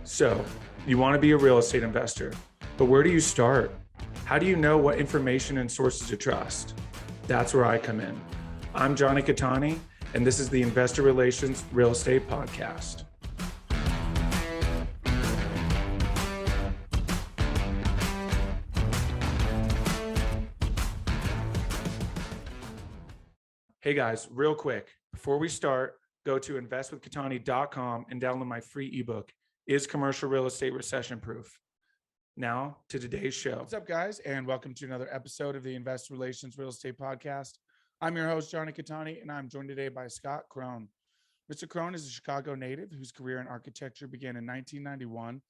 So, you want to be a real estate investor, but where do you start? How do you know what information and sources to trust? That's where I come in. I'm Jonny Cattani, and this is the Investor Relations Real Estate Podcast. Hey guys, real quick, before we start, go to investwithcattani.com and download my free ebook, Is Commercial Real Estate Recession Proof? Now to today's show. What's up, guys, and welcome to another episode of the Investor Relations Real Estate Podcast. I'm your host, Jonny Cattani, and I'm joined today by Scott Krone. Mr. Krone is a Chicago native whose career in architecture began in 1991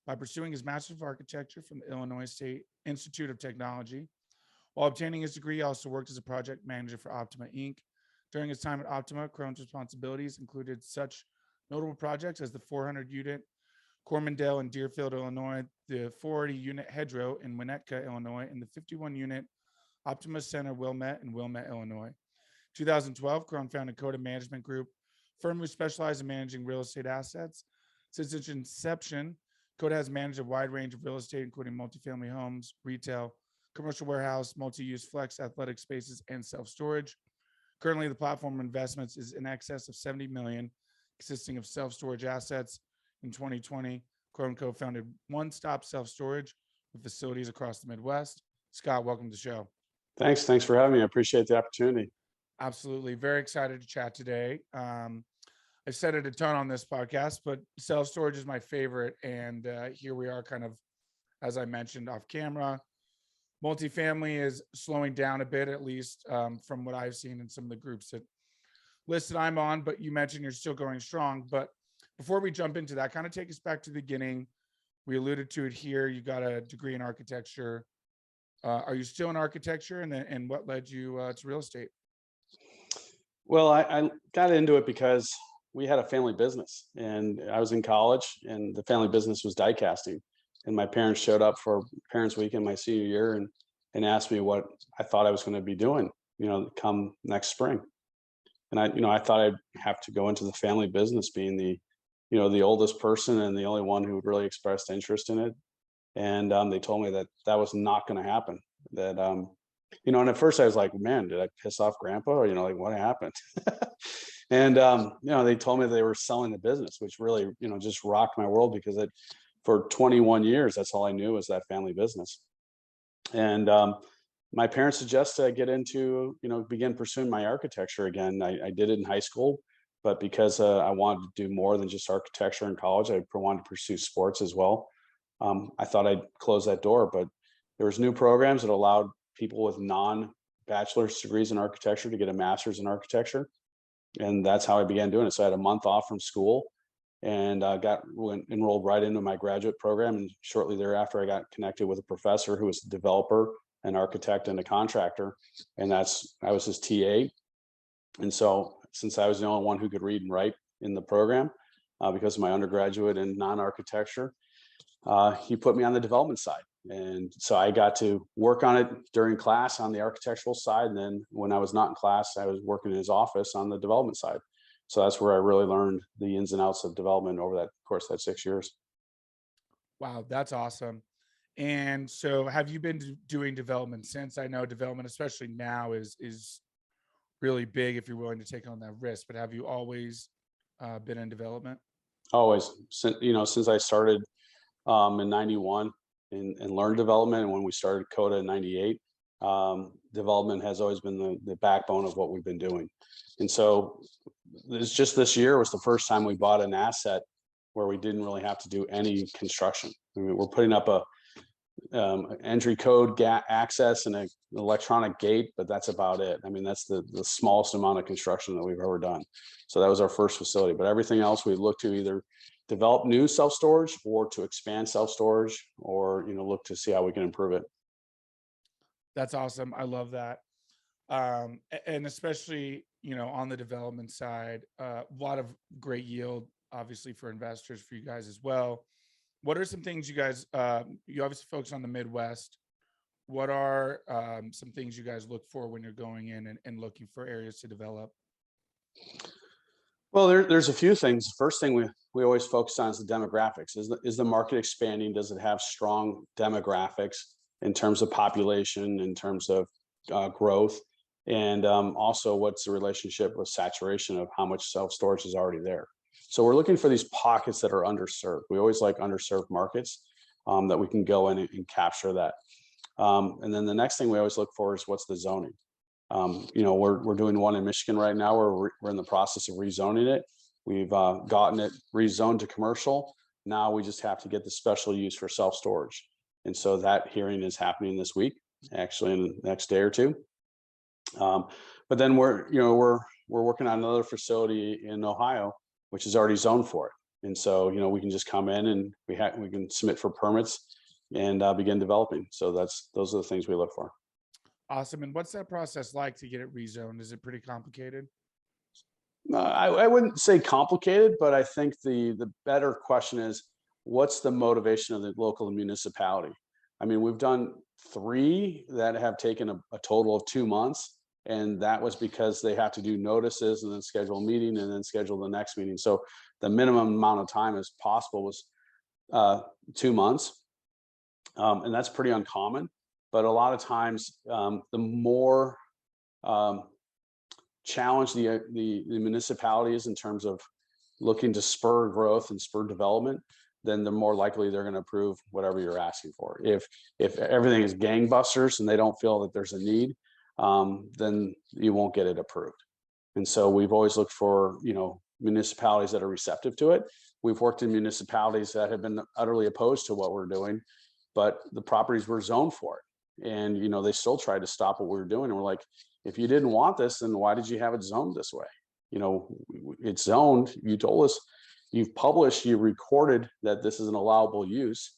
by pursuing his Master's of Architecture from the Illinois State Institute of Technology. While obtaining his degree, he also worked as a project manager for Optima Inc. During his time at Optima, Krone's responsibilities included such notable projects as the 400-unit Cormandel in Deerfield, Illinois, the 480-unit HedgeRow in Winnetka, Illinois, and the 51-unit Optima Center Wilmette in Wilmette, Illinois. In 2012, Krone founded Coda Management Group, a firm who specializes in managing real estate assets. Since its inception, Coda has managed a wide range of real estate, including multifamily homes, retail, commercial warehouse, multi-use flex, athletic spaces, and self-storage. Currently, the platform investments is in excess of $70 million, consisting of self-storage assets. In 2020, Krone co-founded One Stop Self-Storage with facilities across the Midwest. Scott, welcome to the show. Thanks for having me. I appreciate the opportunity. Absolutely. Very excited to chat today. I've said it a ton on this podcast, but self-storage is my favorite. And here we are kind of, as I mentioned, off camera. Multifamily is slowing down a bit, at least from what I've seen in some of the groups that listed I'm on, but you mentioned you're still going strong. But before we jump into that, kind of take us back to the beginning. We alluded to it here. You got a degree in architecture. Are you still in architecture? And what led you to real estate? Well, I got into it because we had a family business and I was in college and the family business was die casting. And my parents showed up for Parents Weekend my senior year and asked me what I thought I was going to be doing, come next spring. And I thought I'd have to go into the family business, being the oldest person and the only one who really expressed interest in it. And they told me that was not going to happen. That and at first I was like, man, did I piss off Grandpa? Or what happened? And they told me they were selling the business, which really just rocked my world, because for 21 years, that's all I knew was that family business. And my parents suggested I get into, begin pursuing my architecture again. I did it in high school, but because I wanted to do more than just architecture in college, I wanted to pursue sports as well. I thought I'd close that door, but there was new programs that allowed people with non-bachelor's degrees in architecture to get a master's in architecture. And that's how I began doing it. So I had a month off from school and went enrolled right into my graduate program. And shortly thereafter, I got connected with a professor who was a developer, an architect, and a contractor. And I was his TA. And so since I was the only one who could read and write in the program, because of my undergraduate in non-architecture, he put me on the development side. And so I got to work on it during class on the architectural side. And then when I was not in class, I was working in his office on the development side. So that's where I really learned the ins and outs of development over that course, that 6 years. Wow, that's awesome. And so have you been doing development since? I know development, especially now, is really big if you're willing to take on that risk. But have you always been in development? Always. Since I started in 91 and learned development, and when we started Coda in 98, development has always been the backbone of what we've been doing. And so this year was the first time we bought an asset where we didn't really have to do any construction. I mean, we're putting up a entry code access and an electronic gate, but that's about it. I mean, that's the smallest amount of construction that we've ever done. So that was our first facility, but everything else we look to either develop new self-storage or to expand self-storage, or look to see how we can improve it. That's awesome. I love that. And especially, on the development side, a lot of great yield, obviously, for investors, for you guys as well. What are some things you guys, you obviously focus on the Midwest. What are some things you guys look for when you're going in and looking for areas to develop? Well, there's a few things. First thing we always focus on is the demographics. Is the market expanding? Does it have strong demographics in terms of population, in terms of growth, and also what's the relationship with saturation of how much self-storage is already there? So we're looking for these pockets that are underserved. We always like underserved markets that we can go in and capture that. And then the next thing we always look for is what's the zoning. We're doing one in Michigan right now where we're in the process of rezoning it. We've gotten it rezoned to commercial. Now we just have to get the special use for self-storage. And so that hearing is happening this week, actually in the next day or two. But then we're working on another facility in Ohio, which is already zoned for it. And so, we can just come in and we can submit for permits and begin developing. So those are the things we look for. Awesome. And what's that process like to get it rezoned? Is it pretty complicated? I wouldn't say complicated, but I think the better question is, what's the motivation of the local municipality? I mean, we've done 3 that have taken a total of 2 months, and that was because they have to do notices and then schedule a meeting and then schedule the next meeting. So the minimum amount of time as possible was 2 months, and that's pretty uncommon. But a lot of times, the more challenge the municipality is in terms of looking to spur growth and spur development, then the more likely they're going to approve whatever you're asking for. If everything is gangbusters and they don't feel that there's a need, then you won't get it approved. And so we've always looked for municipalities that are receptive to it. We've worked in municipalities that have been utterly opposed to what we're doing, but the properties were zoned for it. And they still tried to stop what we were doing. And we're like, if you didn't want this, then why did you have it zoned this way? It's zoned. You told us, you've published, you recorded that this is an allowable use.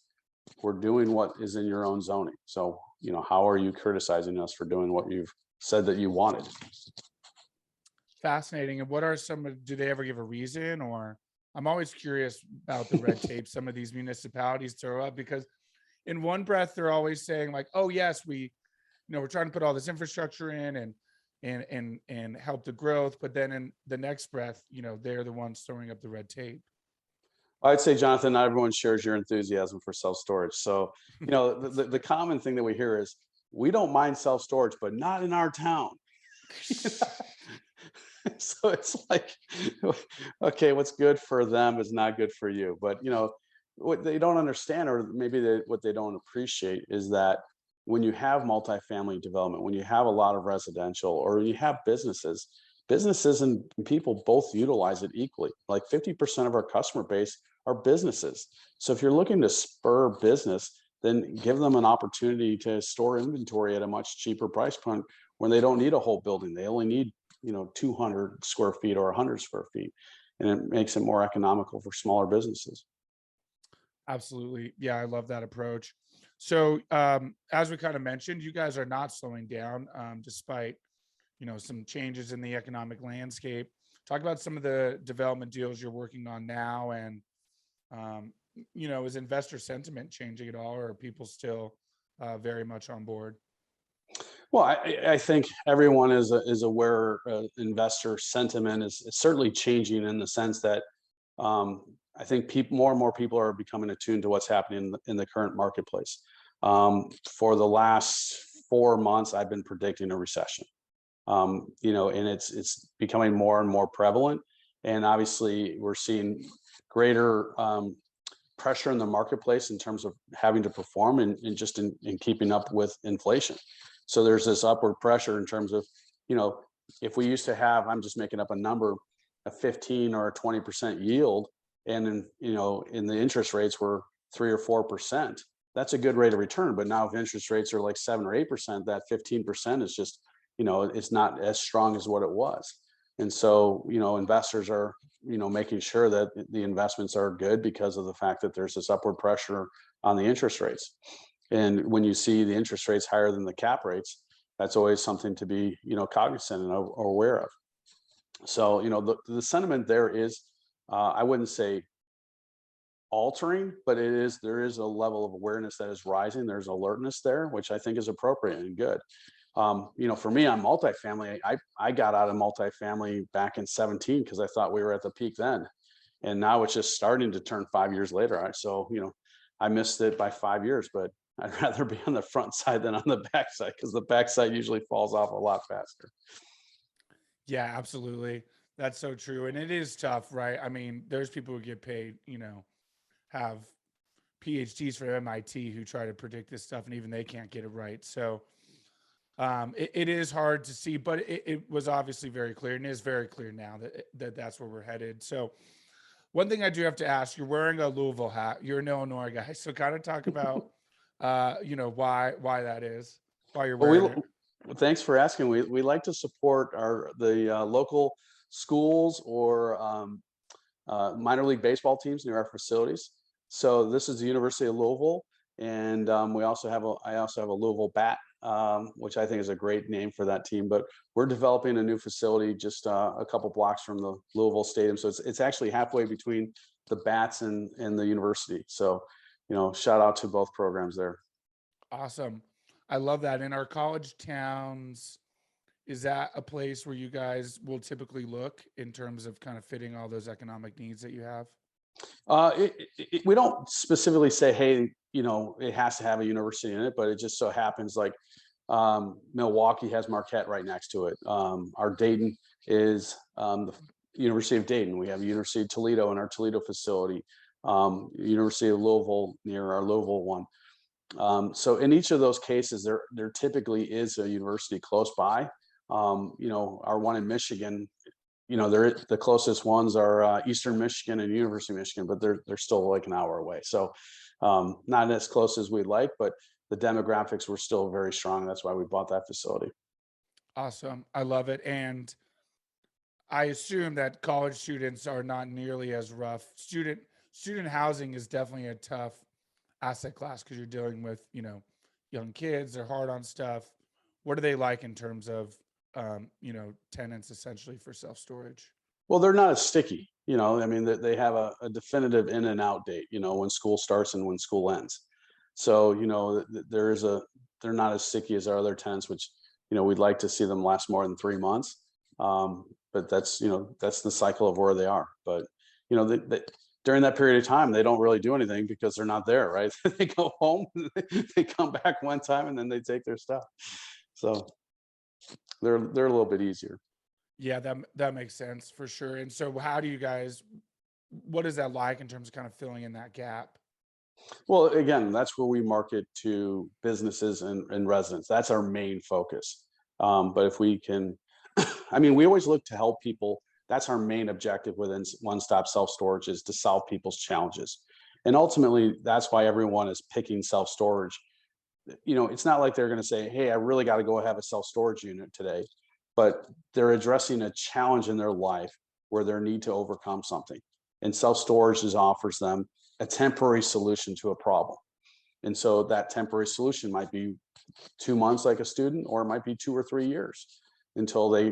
We're doing what is in your own zoning. So, how are you criticizing us for doing what you've said that you wanted? Fascinating. And what are do they ever give a reason? Or I'm always curious about the red tape some of these municipalities throw up, because in one breath, they're always saying like, oh yes, we're trying to put all this infrastructure in and help the growth. But then in the next breath, they're the ones throwing up the red tape. I'd say, Jonathan, not everyone shares your enthusiasm for self-storage. So, the common thing that we hear is, we don't mind self-storage, but not in our town. So it's like, okay, what's good for them is not good for you. But, what they don't understand, or maybe what they don't appreciate, is that when you have multifamily development, when you have a lot of residential, or you have businesses and people both utilize it equally. Like 50% of our customer base are businesses. So if you're looking to spur business, then give them an opportunity to store inventory at a much cheaper price point when they don't need a whole building. They only need 200 square feet or 100 square feet, and it makes it more economical for smaller businesses. Absolutely. Yeah, I love that approach. So as we kind of mentioned, you guys are not slowing down despite, some changes in the economic landscape. Talk about some of the development deals you're working on now, and, is investor sentiment changing at all, or are people still very much on board? Well, I think everyone is aware investor sentiment is certainly changing, in the sense that I think more and more people are becoming attuned to what's happening in the current marketplace. For the last 4 months, I've been predicting a recession, and it's becoming more and more prevalent. And obviously, we're seeing greater pressure in the marketplace in terms of having to perform and just in keeping up with inflation. So there's this upward pressure in terms of, if we used to have, I'm just making up a number, a 15 or a 20% yield, and then, in the interest rates were 3 or 4%, that's a good rate of return. But now if interest rates are like 7 or 8%, that 15% is just, it's not as strong as what it was. And so, investors are, making sure that the investments are good because of the fact that there's this upward pressure on the interest rates. And when you see the interest rates higher than the cap rates, that's always something to be, cognizant and aware of. So, the sentiment there is, I wouldn't say altering, but there is a level of awareness that is rising. There's alertness there, which I think is appropriate and good. For me on multifamily, I got out of multifamily back in 17 because I thought we were at the peak then. And now it's just starting to turn 5 years later. So, I missed it by 5 years, but I'd rather be on the front side than on the back side because the back side usually falls off a lot faster. Yeah, absolutely. That's so true. And it is tough, right? I mean, there's people who get paid, have PhDs from MIT who try to predict this stuff, and even they can't get it right. So it is hard to see, but it was obviously very clear, and is very clear now that that's where we're headed. So one thing I do have to ask, you're wearing a Louisville hat. You're an Illinois guy. So kind of talk about, why that is, why you're wearing it. Well, thanks for asking. We like to support the local schools or minor league baseball teams near our facilities. So this is the University of Louisville, and I also have a Louisville bat, which I think is a great name for that team. But we're developing a new facility just a couple blocks from the Louisville Stadium, so it's actually halfway between the bats and the university. So, shout out to both programs there. Awesome. I love that. In our college towns, is that a place where you guys will typically look in terms of kind of fitting all those economic needs that you have? We don't specifically say, hey, it has to have a university in it, but it just so happens like Milwaukee has Marquette right next to it. Our Dayton is the University of Dayton. We have University of Toledo in our Toledo facility, University of Louisville near our Louisville one. So in each of those cases, there typically is a university close by. Our one in Michigan, the closest ones are Eastern Michigan and University of Michigan, but they're still like an hour away. So not as close as we'd like, but the demographics were still very strong. That's why we bought that facility. Awesome. I love it. And I assume that college students are not nearly as rough. Student housing is definitely a tough asset class because you're dealing with, young kids. They're hard on stuff. What are they like in terms of, tenants essentially for self-storage? Well, they're not as sticky. I mean, they have a definitive in and out date, when school starts and when school ends. So, they're not as sticky as our other tenants, which, we'd like to see them last more than 3 months. But that's the cycle of where they are. But, during that period of time, they don't really do anything because they're not there, right? They go home, they come back one time, and then they take their stuff. So they're a little bit easier. Yeah, that makes sense for sure. And so what is that like in terms of kind of filling in that gap? Well, again, that's where we market to businesses and residents. That's our main focus. But if we can, we always look to help people. That's our main objective within one-stop self-storage, is to solve people's challenges. And ultimately, that's why everyone is picking self-storage. It's not like they're going to say, hey, I really got to go have a self-storage unit today, but they're addressing a challenge in their life where they need to overcome something. And self-storage offers them a temporary solution to a problem. And so that temporary solution might be 2 months like a student, or it might be 2 or 3 years until they,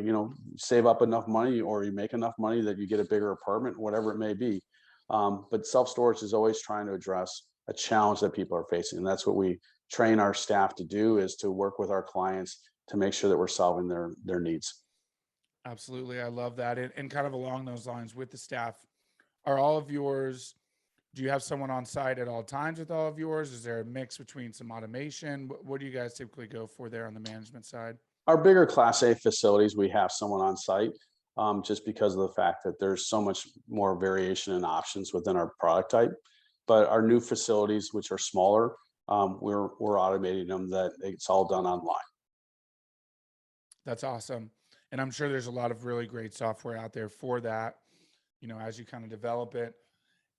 save up enough money, or you make enough money that you get a bigger apartment, whatever it may be. But self-storage is always trying to address a challenge that people are facing. And that's what we train our staff to do, is to work with our clients to make sure that we're solving their needs. Absolutely. I love that. And kind of along those lines with the staff, are all of yours, do you have someone on site at all times with all of yours? Is there a mix between some automation? What do you guys typically go for there on the management side? Our bigger Class A facilities, we have someone on site, just because of the fact that there's so much more variation and options within our product type. But our new facilities, which are smaller, we're automating them, that it's all done online. That's awesome. And I'm sure there's a lot of really great software out there for that, as you kind of develop it.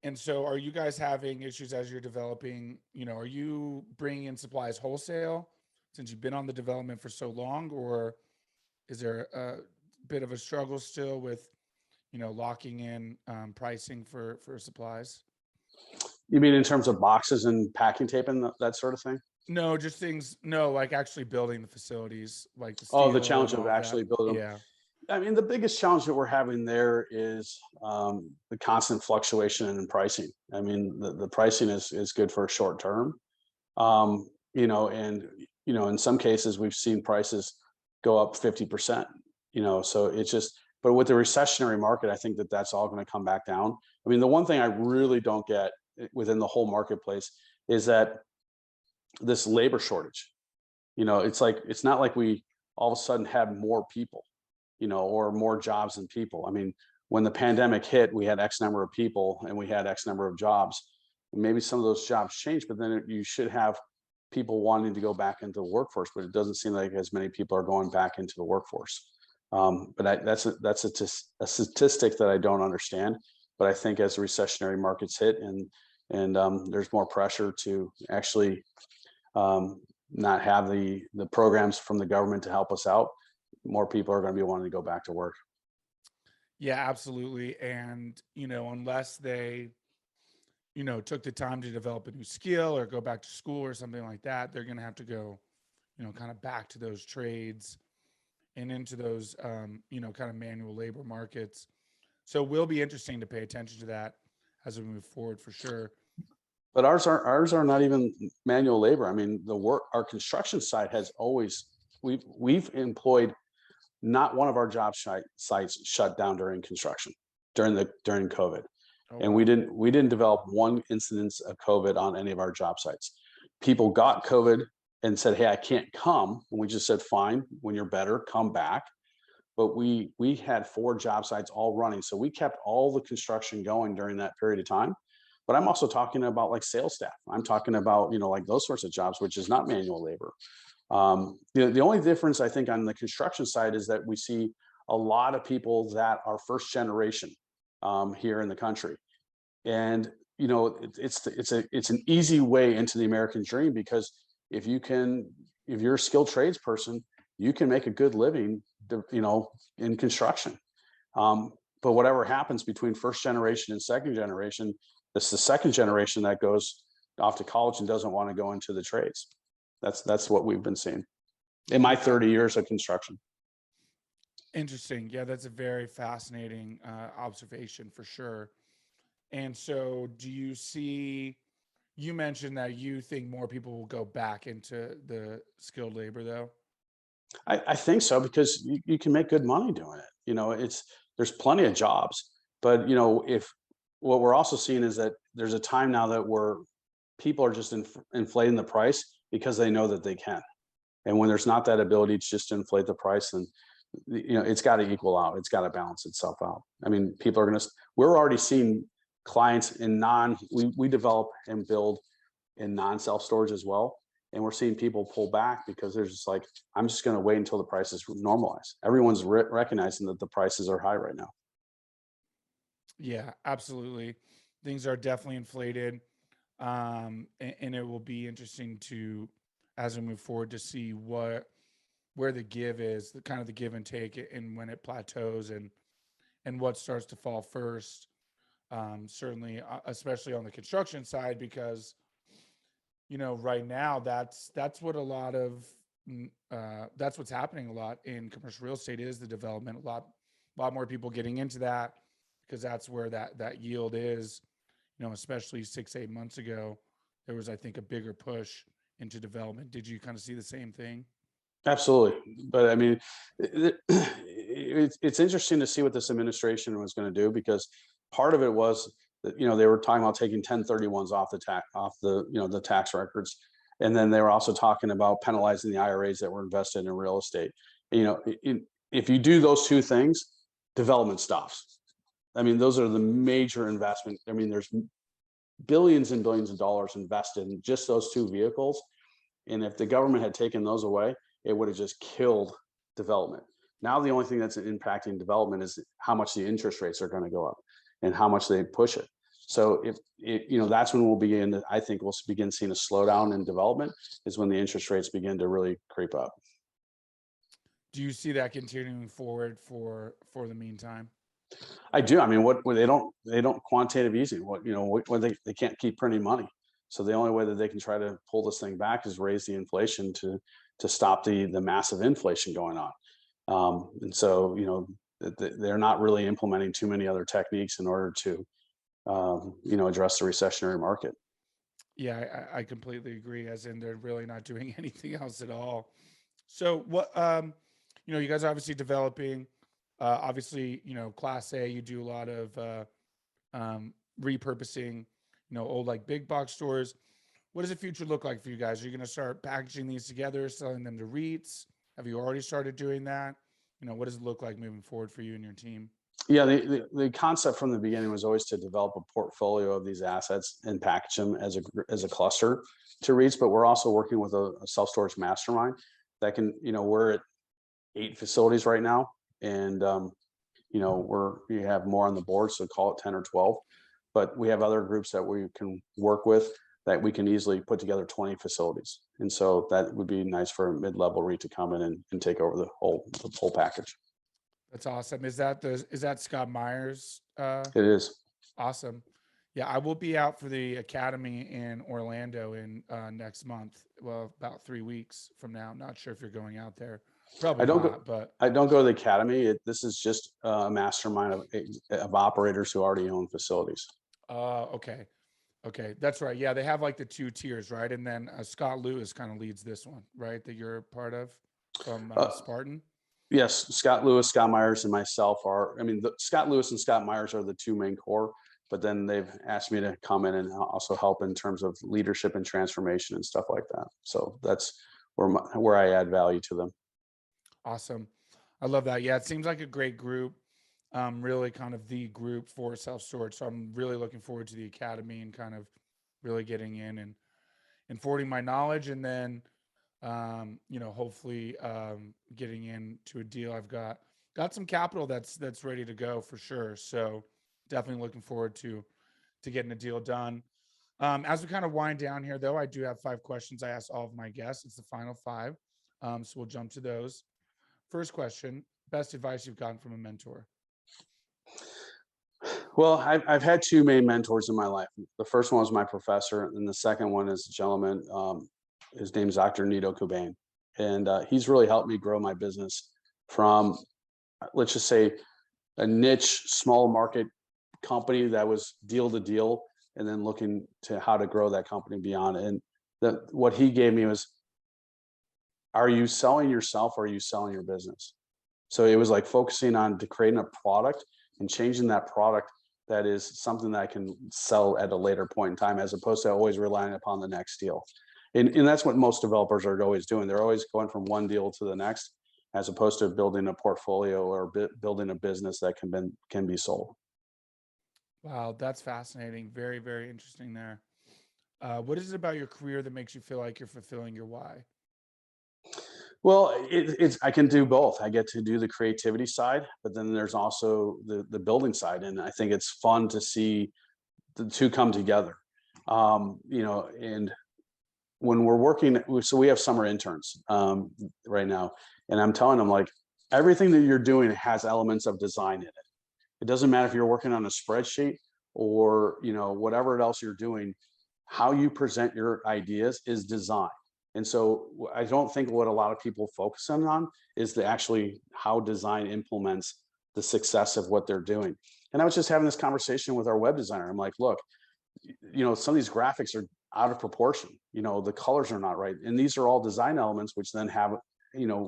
And so are you guys having issues as you're developing, are you bringing in supplies wholesale since you've been on the development for so long, or is there a bit of a struggle still with, locking in pricing for supplies? You mean in terms of boxes and packing tape and that sort of thing? No, just things. No, like actually building the facilities, like the Oh, the steel challenge and of all actually that. building them. Yeah. The biggest challenge that we're having there is the constant fluctuation in pricing. The pricing is good for a short term, and in some cases we've seen prices go up 50%, so it's just, but with the recessionary market, I think that that's all going to come back down. I mean, the one thing I really don't get within the whole marketplace is that this labor shortage, it's not like we all of a sudden had more people, or more jobs than people. I mean, when the pandemic hit, we had X number of people and we had X number of jobs. Maybe some of those jobs changed, but then you should have people wanting to go back into the workforce, but it doesn't seem like as many people are going back into the workforce. But that's a statistic that I don't understand. But I think as the recessionary markets hit and there's more pressure to actually not have the programs from the government to help us out, more people are going to be wanting to go back to work. Yeah, absolutely. And, unless they, took the time to develop a new skill or go back to school or something like that, they're going to have to go, kind of back to those trades and into those, kind of manual labor markets. So it will be interesting to pay attention to that as we move forward for sure. But ours are not even manual labor. I mean, our construction site has always, we've employed, not one of our job sites shut down during construction during COVID. Oh, And wow. we didn't develop one incidence of COVID on any of our job sites. People got COVID and said, "Hey, I can't come." And we just said, "Fine, when you're better, come back." But we had 4 job sites all running. So we kept all the construction going during that period of time. But I'm also talking about like sales staff. I'm talking about, like those sorts of jobs, which is not manual labor. The only difference I think on the construction side is that we see a lot of people that are first generation here in the country. And, it's an easy way into the American dream, because if you're a skilled trades person, you can make a good living, in construction. But whatever happens between first generation and second generation, it's the second generation that goes off to college and doesn't want to go into the trades. That's what we've been seeing in my 30 years of construction. Interesting. Yeah, that's a very fascinating observation for sure. And so you mentioned that you think more people will go back into the skilled labor though? I think so, because you can make good money doing it. There's plenty of jobs, but if what we're also seeing is that there's a time now that where people are just inflating the price because they know that they can. And when there's not that ability to just inflate the price, then it's got to equal out. It's got to balance itself out. I mean, we're already seeing clients in we develop and build in non-self-storage as well. And we're seeing people pull back because they're just like, I'm just going to wait until the prices normalize. Everyone's recognizing that the prices are high right now. Yeah, absolutely. Things are definitely inflated. And it will be interesting as we move forward, to see where the give is, the kind of the give and take, and when it plateaus and what starts to fall first. Certainly, especially on the construction side, because, right now that's what a lot of, that's what's happening a lot in commercial real estate, is the development. A lot more people getting into that, because that's where that yield is. Especially 6-8 months ago, there was, I think, a bigger push into development. Did you kind of see the same thing? Absolutely. But I mean, it's interesting to see what this administration was going to do, because part of it was that, they were talking about taking 1031s off the tax records. And then they were also talking about penalizing the IRAs that were invested in real estate. If you do those two things, development stops. I mean, those are the major investment. I mean, there's billions and billions of dollars invested in just those two vehicles. And if the government had taken those away, it would have just killed development. Now, the only thing that's impacting development is how much the interest rates are going to go up and how much they push it. So that's when I think we'll begin seeing a slowdown in development, is when the interest rates begin to really creep up. Do you see that continuing forward for the meantime? I do. I mean, what they don't quantitative easing. They can't keep printing money. So the only way that they can try to pull this thing back is raise the inflation to stop the massive inflation going on. And so, they're not really implementing too many other techniques in order to, address the recessionary market. Yeah, I completely agree. As in, they're really not doing anything else at all. So what, you guys are obviously developing, obviously, Class A, you do a lot of repurposing, old like big box stores. What does the future look like for you guys? Are you going to start packaging these together, selling them to REITs? Have you already started doing that? What does it look like moving forward for you and your team? Yeah, the concept from the beginning was always to develop a portfolio of these assets and package them as a cluster to REITs. But we're also working with a self storage mastermind that can, we're at 8 facilities right now, and we have more on the board, so call it 10 or 12. But we have other groups that we can work with that we can easily put together 20 facilities, and so that would be nice for a mid-level REIT to come in and take over the whole package. That's awesome. Is that Scott Myers? It is. Awesome. Yeah, I will be out for the Academy in Orlando in next month. Well, about 3 weeks from now. I'm not sure if you're going out there. Probably I don't not, go. but I don't go to the academy. This is just a mastermind of operators who already own facilities. okay. Okay, that's right. Yeah, they have like the 2 tiers, right? And then Scott Lewis kind of leads this one, right? That you're part of from Spartan. Yes, Scott Lewis, Scott Myers, and myself are. I mean, Scott Lewis and Scott Myers are the two main core, but then they've asked me to come in and also help in terms of leadership and transformation and stuff like that. So that's where I add value to them. Awesome. I love that. Yeah, it seems like a great group. Really kind of the group for self-storage. So I'm really looking forward to the academy and kind of really getting in and forwarding my knowledge, and then hopefully getting into a deal. I've got some capital that's ready to go for sure. So definitely looking forward to getting a deal done. As we kind of wind down here, though, I do have 5 questions I ask all of my guests. It's the final 5. So we'll jump to those. First question: best advice you've gotten from a mentor? Well, I've had 2 main mentors in my life. The first one was my professor, and the second one is a gentleman. His name is Dr. Nito Cobain, and he's really helped me grow my business from, let's just say, a niche, small market company that was deal to deal, and then looking to how to grow that company beyond. And what he gave me was, are you selling yourself or are you selling your business? So it was like focusing on creating a product and changing that product that is something that I can sell at a later point in time, as opposed to always relying upon the next deal. And that's what most developers are always doing. They're always going from one deal to the next, as opposed to building a portfolio or building a business that can be sold. Wow, that's fascinating. Very, very interesting there. What is it about your career that makes you feel like you're fulfilling your why? Well, it's I can do both. I get to do the creativity side, but then there's also the building side, and I think it's fun to see the two come together. And when we're working, so we have summer interns right now, and I'm telling them, like, everything that you're doing has elements of design in it. It doesn't matter if you're working on a spreadsheet or whatever else you're doing. How you present your ideas is design. And so I don't think what a lot of people focus on is actually how design implements the success of what they're doing. And I was just having this conversation with our web designer. I'm like, look, some of these graphics are out of proportion. The colors are not right. And these are all design elements, which then have,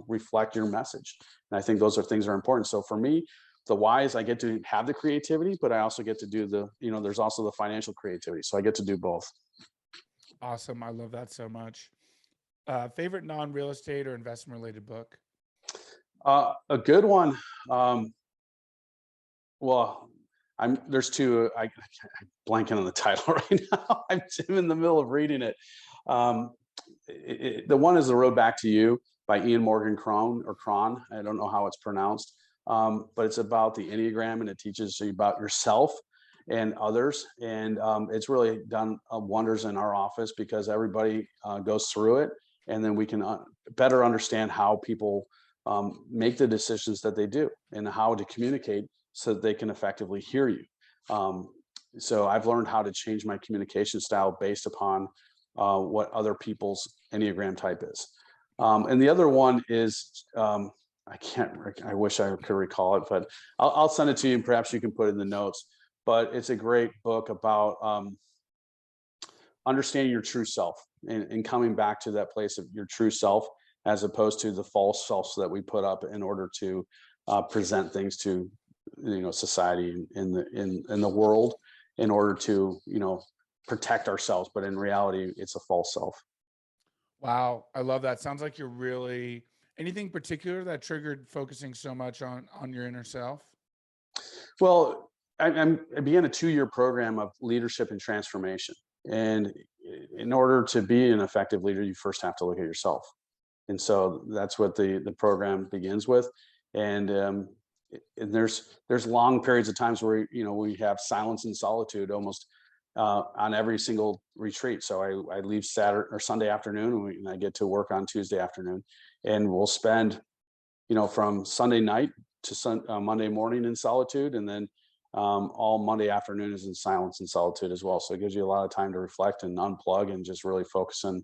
reflect your message. And I think those are things that are important. So for me, the why is I get to have the creativity, but I also get to do there's also the financial creativity. So I get to do both. Awesome. I love that so much. Favorite non-real estate or investment related book? A good one. Well, there's 2. I'm blanking on the title right now. I'm in the middle of reading it. The one is The Road Back to You by Ian Morgan Krone. I don't know how it's pronounced. But it's about the Enneagram, and it teaches you about yourself and others. And it's really done wonders in our office, because everybody goes through it, and then we can better understand how people make the decisions that they do, and how to communicate so that they can effectively hear you. So I've learned how to change my communication style based upon what other people's Enneagram type is. And the other one is, I wish I could recall it, but I'll send it to you, and perhaps you can put it in the notes. But it's a great book about understanding your true self and coming back to that place of your true self, as opposed to the false selves that we put up in order to present things to, society in the world, in order to, protect ourselves. But in reality, it's a false self. Wow. I love that. Sounds like you're really, anything particular that triggered focusing so much on your inner self? Well, I began a 2-year program of leadership and transformation. And in order to be an effective leader, you first have to look at yourself. And so that's what the program begins with. And there's long periods of times where, we have silence and solitude almost on every single retreat. So I leave Saturday or Sunday afternoon, and I get to work on Tuesday afternoon, and we'll spend, from Sunday night to Monday morning in solitude, and then all Monday afternoon is in silence and solitude as well. So it gives you a lot of time to reflect and unplug and just really focus on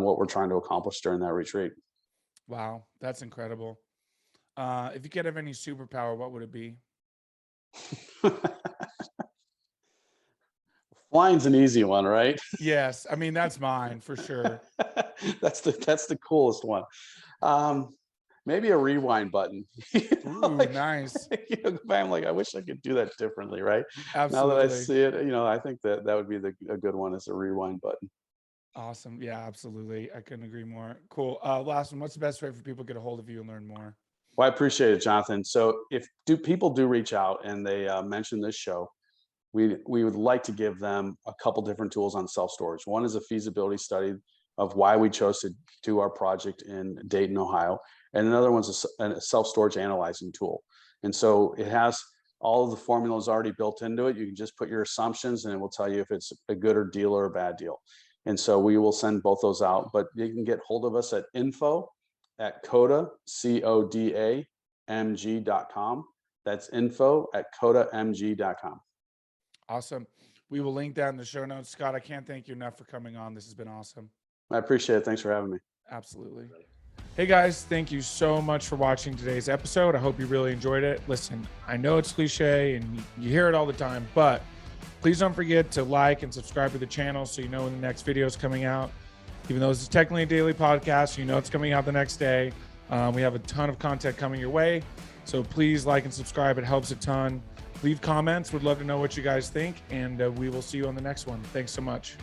what we're trying to accomplish during that retreat. Wow, that's incredible. If you could have any superpower, what would it be? Flying's an easy one, right? Yes, I mean that's mine for sure. That's the coolest one. Maybe a rewind button. Ooh, nice. I'm like, I wish I could do that differently, right? Absolutely. Now that I see it, I think that would be a good one, is a rewind button. Awesome. Yeah, absolutely. I couldn't agree more. Cool. Last one. What's the best way for people to get a hold of you and learn more? Well, I appreciate it, Jonathan. So if people do reach out and they mention this show, we would like to give them a couple different tools on self-storage. One is a feasibility study of why we chose to do our project in Dayton, Ohio. And another one's a self-storage analyzing tool. And so it has all of the formulas already built into it. You can just put your assumptions and it will tell you if it's a good or deal or a bad deal. And so we will send both those out, but you can get hold of us at info@Coda, CODAMG.com. That's info@CODAMG.com. Awesome. We will link that in the show notes. Scott, I can't thank you enough for coming on. This has been awesome. I appreciate it. Thanks for having me. Absolutely. Hey guys, thank you so much for watching today's episode. I hope you really enjoyed it. Listen, I know it's cliche and you hear it all the time, but please don't forget to like and subscribe to the channel so you know when the next video is coming out. Even though this is technically a daily podcast, you know it's coming out the next day. We have a ton of content coming your way. So please like and subscribe. It helps a ton. Leave comments. Would love to know what you guys think. And we will see you on the next one. Thanks so much.